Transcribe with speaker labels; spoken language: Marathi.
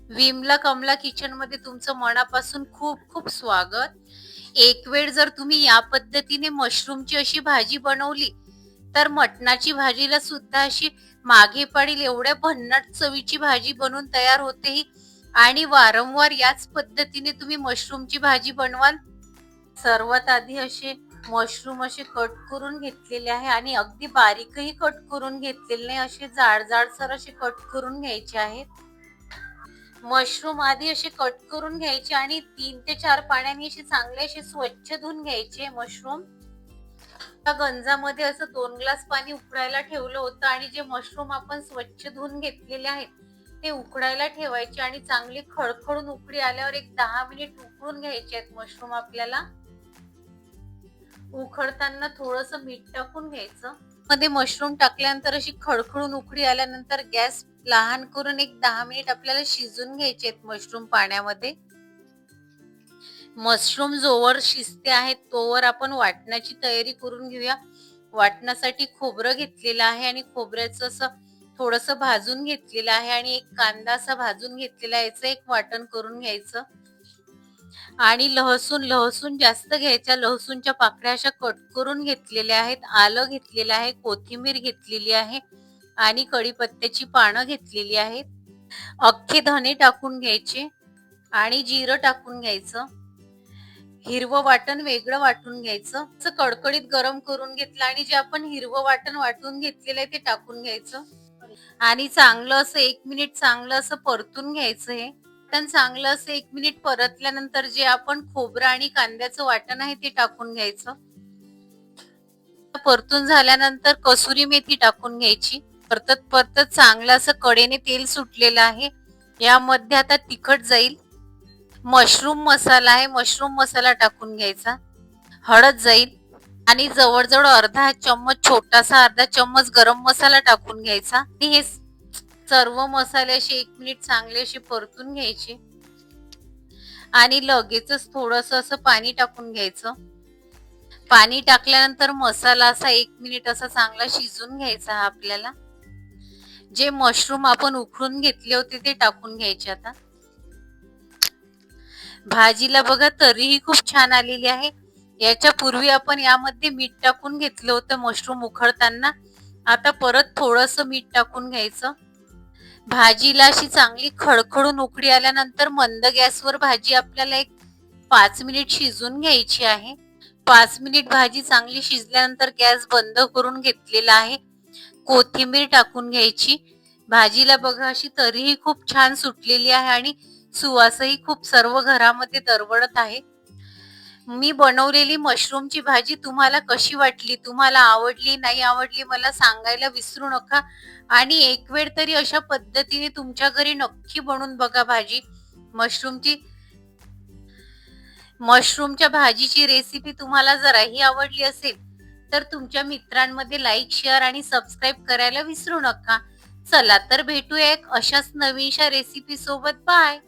Speaker 1: विमला कमला किचन मध्ये तुमचं मनापासून खूप खूप स्वागत. एक वेळ जर तुम्ही या पद्धतीने मशरूमची अशी भाजी बनवली तर मटणाची भाजीला सुद्धा अशी मागे पडेल एवढ्या भन्नाट चवीची भाजी बनून तयार होते ही. आणि वारंवार याच पद्धतीने तुम्ही मशरूमची भाजी बनवाल. सर्वात आधी असे मशरूम असे कट करून घेतलेले आहे आणि अगदी बारीकही कट करून घेतलेले नाही, असे जाड जाडसर असे कट करून घ्यायचे आहेत. मशरूम आधी असे कट करून घ्यायचे आणि 3 ते 4 पाण्याने असे चांगले असे स्वच्छ धुवून घ्यायचे मशरूम. त्या गंजामध्ये असं 2 ग्लास पाणी उकळायला ठेवलं होतं आणि जे मशरूम आपण स्वच्छ धुवून घेतलेले आहेत ते उकळायला ठेवायचे आणि चांगली खडखडून उकळी आल्यावर एक 10 मिनिट उकळून घ्यायचे आहेत मशरूम आपल्याला. उकडताना थोडंसं मीठ टाकून घ्यायचं. मध्ये मशरूम टाकल्यानंतर अशी खडखडून उकळी आल्यानंतर गॅस लहान करून एक 10 मिनिट आपल्याला शिजून घ्यायचे आहेत मशरूम पाण्यामध्ये. मशरूम जोवर शिजते आहेत तोवर आपण वाटणाची तयारी करून घेऊया. वाटणासाठी खोबरं घेतलेलं आहे आणि खोबऱ्याचं असं थोडंसं भाजून घेतलेलं आहे आणि एक कांदा असा भाजून घेतलेला आहे, याचं एक वाटण करून घ्यायचं. आणि लहसून जास्त घ्यायच्या, लहसूनच्या पाकळ्या अशा कट करून घेतलेल्या आहेत. आलं घेतलेलं आहे, कोथिंबीर घेतलेली आहे आणि कढीपत्त्याची पानं घेतलेली आहेत. अख्खे धने टाकून घ्यायचे आणि जिरं टाकून घ्यायचं. हिरवं वाटण वेगळं वाटून घ्यायचं. कडकडीत गरम करून घेतलं आणि जे आपण हिरवं वाटण वाटून घेतलेलं आहे ते टाकून घ्यायचं आणि चांगलं असं 1 मिनिट चांगलं असं परतून घ्यायचं. हे वाटण चांगलं असं 1 मिनिट परतल्यानंतर जे आपण खोबरं आणि कांद्याचं वाटण आहे ते टाकून घ्यायचं. परतून झाल्यानंतर कसुरी मेथी टाकून घ्यायची. परतत परतत चांगलं असं कडेने तेल सुटलेलं आहे. यामध्ये आता तिखट जाईल. मशरूम मसाला आहे, मशरूम मसाला टाकून घ्यायचा. हळद जाईल आणि जवळजवळ अर्धा चम्मच, छोटासा अर्धा चम्मच गरम मसाला टाकून घ्यायचा. आणि हे सर्व मसाले असे 1 मिनिट चांगले असे परतून घ्यायचे आणि लगेचच थोडंसं असं पाणी टाकून घ्यायचं. पाणी टाकल्यानंतर मसाला असा 1 मिनिट असा चांगला शिजून घ्यायचा. आपल्याला जे मशरूम आपण उकळून घेतले होते ते टाकून घ्यायचे. आता भाजीला बघा तरीही खूप छान आलेली आहे. याच्या पूर्वी आपण यामध्ये मीठ टाकून घेतलं होतं मशरूम उखळताना. आता परत थोडंसं मीठ टाकून घ्यायचं. भाजीला अशी चांगली खडखडून उकळी आल्यानंतर मंद गॅसवर भाजी आपल्याला एक 5 मिनिट शिजून घ्यायची आहे. 5 मिनिट भाजी चांगली शिजल्यानंतर गॅस बंद करून घेतलेला आहे. कोथिंबीर टाकून घ्यायची. भाजीला बघा अशी तरीही खूप छान सुटलेली आहे आणि सुवासही खूप सर्व घरामध्ये दरवळत आहे. मी बनवलेली मशरूमची भाजी तुम्हाला कशी वाटली, तुम्हाला आवडली नाही आवडली मला सांगायला विसरू नका. आणि एक वेळ तरी अशा पद्धतीने तुमच्या घरी नक्की बनवून बघा भाजी. मशरूमच्या भाजीची रेसिपी तुम्हाला जराही आवडली असेल तर तुमच्या मित्रांमध्ये लाईक, शेअर आणि सबस्क्राईब करायला विसरू नका. चला तर भेटूया एक अशाच नवीनशा रेसिपी सोबत. बाय.